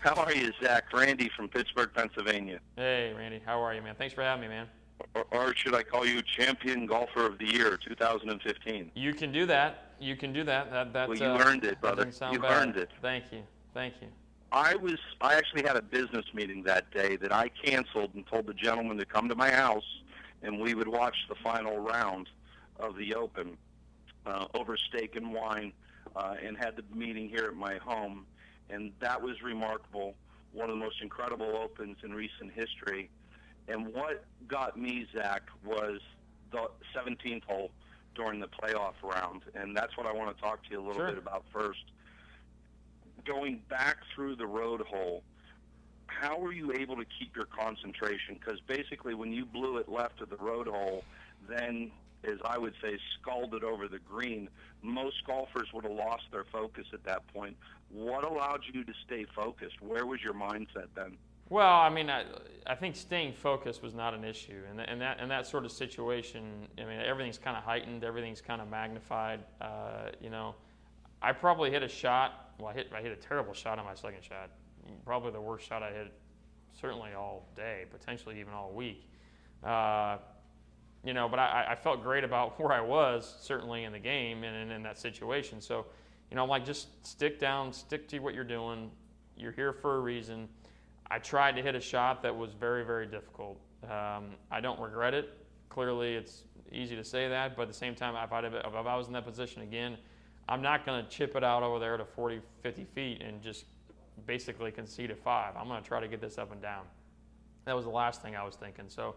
How are you, Zach? Randy from Pittsburgh, Pennsylvania. Hey, Randy. How are you, man? Thanks for having me, man. Or should I call you Champion Golfer of the Year 2015? You can do that. You can do that. Well, you earned it, that brother. doesn't sound You bad. earned it. Thank you. Thank you. I actually had a business meeting that day that I canceled and told the gentleman to come to my house, and we would watch the final round of the Open over steak and wine, and had the meeting here at my home, and that was remarkable. One of the most incredible Opens in recent history. And what got me, Zach, was the 17th hole during the playoff round, and that's what I want to talk to you a little bit about first. Going back through the road hole, how were you able to keep your concentration? Because basically when you blew it left of the road hole, then, as I would say, scalded over the green, most golfers would have lost their focus at that point. What allowed you to stay focused? Where was your mindset then? Well, I mean, I think staying focused was not an issue, and in that sort of situation, I mean, everything's kind of heightened, everything's kind of magnified. You know, I probably hit a shot. Well, I hit a terrible shot on my second shot. Probably the worst shot I hit, certainly all day, potentially even all week. You know, but I felt great about where I was, certainly in the game and in that situation. So, you know, I'm like, just stick down, stick to what you're doing. You're here for a reason. I tried to hit a shot that was very, very difficult. I don't regret it. Clearly, it's easy to say that, but at the same time, if I was in that position again, I'm not going to chip it out over there to 40, 50 feet and just basically concede a 5. I'm going to try to get this up and down. That was the last thing I was thinking. So,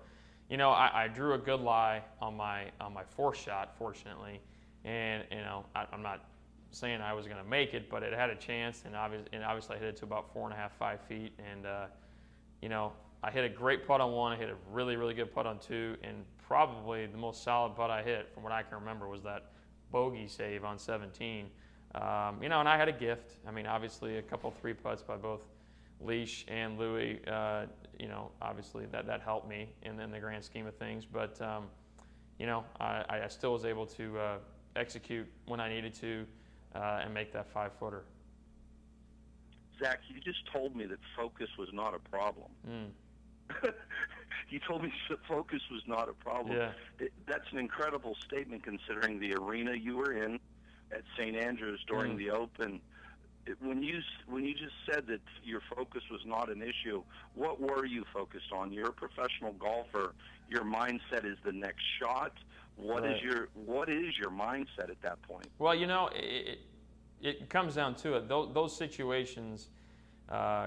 you know, I drew a good lie on my fourth shot, fortunately, and you know, I'm not saying I was going to make it, but it had a chance, and obviously I hit it to about 4.5, 5 feet, and you know, I hit a great putt on one, I hit a really, really good putt on two, and probably the most solid putt I hit, from what I can remember, was that bogey save on 17. You know, and I had a gift. I mean, obviously a couple 3 putts by both Leash and Louis. You know, obviously that helped me in the grand scheme of things, but you know, I still was able to execute when I needed to. And make that 5-footer. Zach, you just told me that focus was not a problem. You told me that focus was not a problem. Yeah. That's an incredible statement considering the arena you were in at St. Andrews during the Open. When you just said that your focus was not an issue, what were you focused on? You're a professional golfer. Your mindset is the next shot. What is your mindset at that point? Well, you know, it comes down to it. Those situations,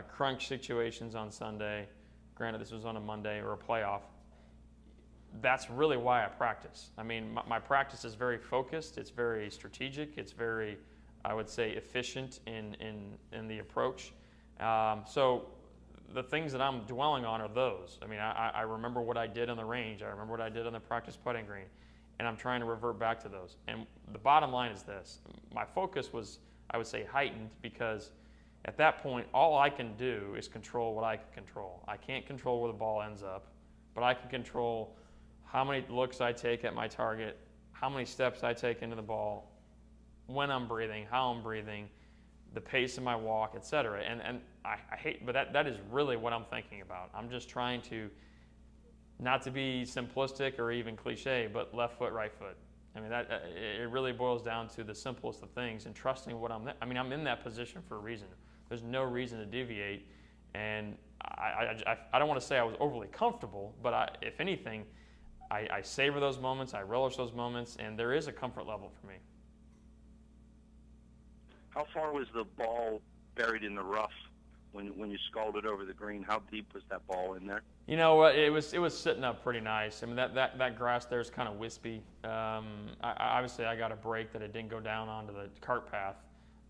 crunch situations on Sunday, granted this was on a Monday or a playoff, that's really why I practice. I mean, my practice is very focused. It's very strategic. It's very, I would say, efficient in the approach. So the things that I'm dwelling on are those. I mean, I remember what I did on the range. I remember what I did on the practice putting green. And I'm trying to revert back to those. And the bottom line is this. My focus was, I would say, heightened because at that point, all I can do is control what I can control. I can't control where the ball ends up, but I can control how many looks I take at my target, how many steps I take into the ball, when I'm breathing, how I'm breathing, the pace of my walk, etc. And I hate, but that is really what I'm thinking about. I'm just trying to, not to be simplistic or even cliche, but left foot, right foot. I mean, it really boils down to the simplest of things and trusting what I'm in that position for a reason. There's no reason to deviate. And I don't want to say I was overly comfortable, but if anything, I savor those moments, I relish those moments, and there is a comfort level for me. How far was the ball buried in the rough when you scalded over the green? How deep was that ball in there? You know what? It was sitting up pretty nice. I mean, that grass there is kind of wispy. Obviously, I got a break that it didn't go down onto the cart path.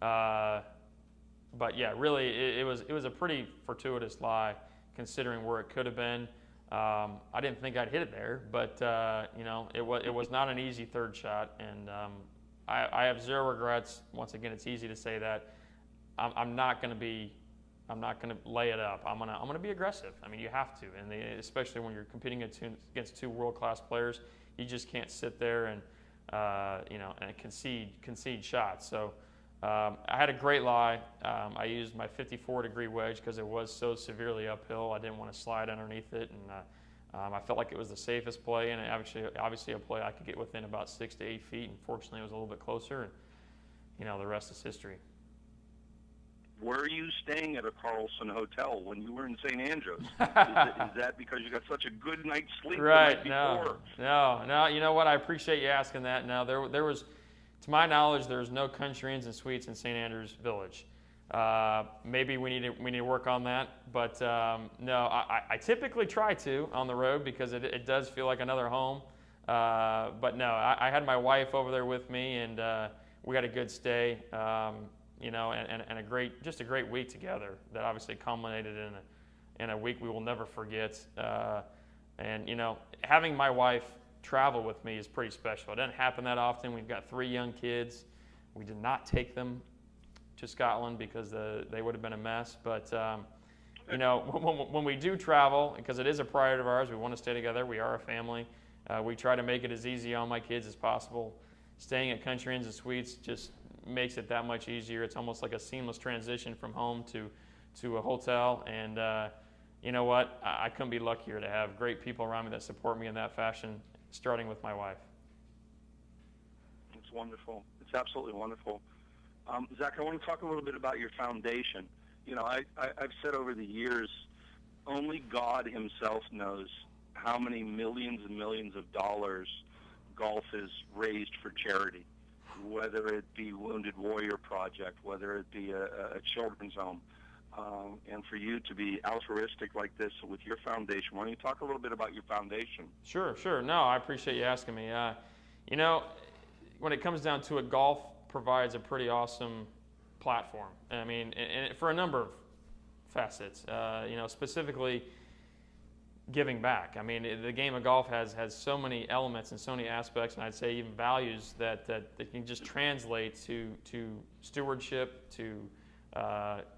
But yeah, really, it was a pretty fortuitous lie considering where it could have been. I didn't think I'd hit it there, but you know, it was not an easy third shot, and I have zero regrets. Once again, it's easy to say that. I'm not going to lay it up. I'm gonna be aggressive. I mean, you have to, and especially when you're competing against two world-class players, you just can't sit there and you know, and concede shots. So I had a great lie. I used my 54-degree wedge because it was so severely uphill. I didn't want to slide underneath it, and I felt like it was the safest play, and obviously a play I could get within about 6 to 8 feet. And fortunately, it was a little bit closer, and the rest is history. Were you staying at a Carlson hotel when you were in St. Andrews? Is that because you got such a good night's sleep Right. the night before? No. You know what? I appreciate you asking that. No, there was, to my knowledge, there's no country inns and suites in St. Andrews Village. Maybe we need to work on that. But no, I typically try to on the road because it does feel like another home. But no, I had my wife over there with me, and we had a good stay. And a great week together that obviously culminated in a week we will never forget. And having my wife travel with me is pretty special. It doesn't happen that often. We've got 3 young kids. We did not take them to Scotland because they would have been a mess. But when we do travel, because it is a priority of ours, we want to stay together. We are a family. We try to make it as easy on my kids as possible. Staying at country inns and suites just makes it that much easier. It's almost like a seamless transition from home to a hotel. And you know what? I couldn't be luckier to have great people around me that support me in that fashion, starting with my wife. It's wonderful. It's absolutely wonderful. Zach, I want to talk a little bit about your foundation. I've said over the years, only God himself knows how many millions and millions of dollars golf is raised for charity. Whether it be Wounded Warrior Project, whether it be a children's home, and for you to be altruistic like this with your foundation. Why don't you talk a little bit about your foundation? Sure. No, I appreciate you asking me. When it comes down to it, golf provides a pretty awesome platform. I mean, and for a number of facets. Specifically giving back. I mean, the game of golf has so many elements and so many aspects, and I'd say even values that can just translate to stewardship, to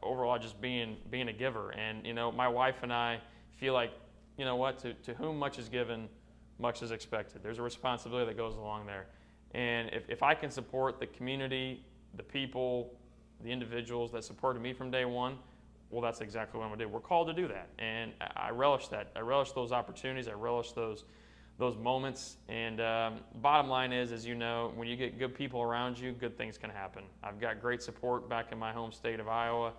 overall just being a giver. And my wife and I feel like, to whom much is given, much is expected. There's a responsibility that goes along there. And if I can support the community, the people, the individuals that supported me from day one, well, that's exactly what I'm going to do. We're called to do that, and I relish that. I relish those opportunities. I relish those moments. And bottom line is, as you know, when you get good people around you, good things can happen. I've got great support back in my home state of Iowa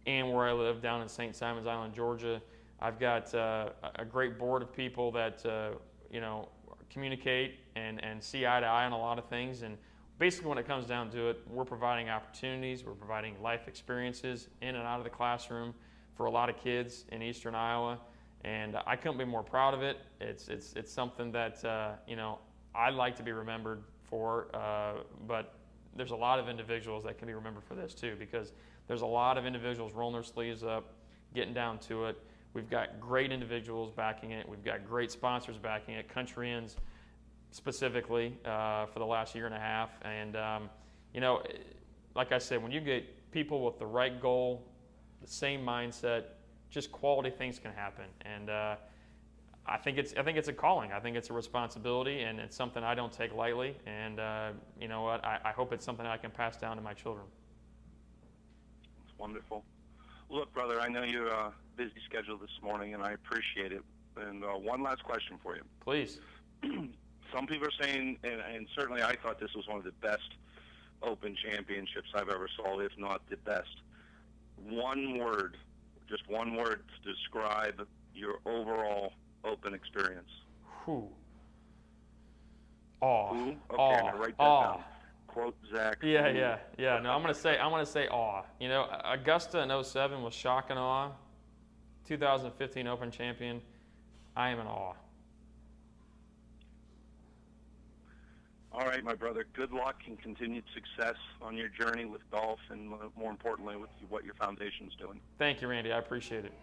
and where I live down in St. Simons Island, Georgia. I've got a great board of people that communicate and see eye to eye on a lot of things. And basically, when it comes down to it, we're providing opportunities, we're providing life experiences in and out of the classroom for a lot of kids in eastern Iowa, and I couldn't be more proud of it. It's something that I'd like to be remembered for, but there's a lot of individuals that can be remembered for this too, because there's a lot of individuals rolling their sleeves up, getting down to it. We've got great individuals backing it. We've got great sponsors backing it, country inns specifically for the last year and a half. And, like I said, when you get people with the right goal, the same mindset, just quality things can happen. And I think it's a calling. I think it's a responsibility, and it's something I don't take lightly. And you know what? I hope it's something I can pass down to my children. It's wonderful. Look, brother, I know you're a busy schedule this morning, and I appreciate it. And one last question for you. Please. Some people are saying, and certainly I thought this was one of the best Open Championships I've ever saw, if not the best. One word, just one word to describe your overall Open experience. Whew. Awe. Who? Okay, Awe. I'm gonna write that Awe. down. Quote Zach. Yeah. No, I'm gonna say awe. Augusta in 07 was shock and awe. 2015 Open champion. I am in awe. All right, my brother. Good luck and continued success on your journey with golf, and more importantly, with what your foundation's doing. Thank you, Randy. I appreciate it.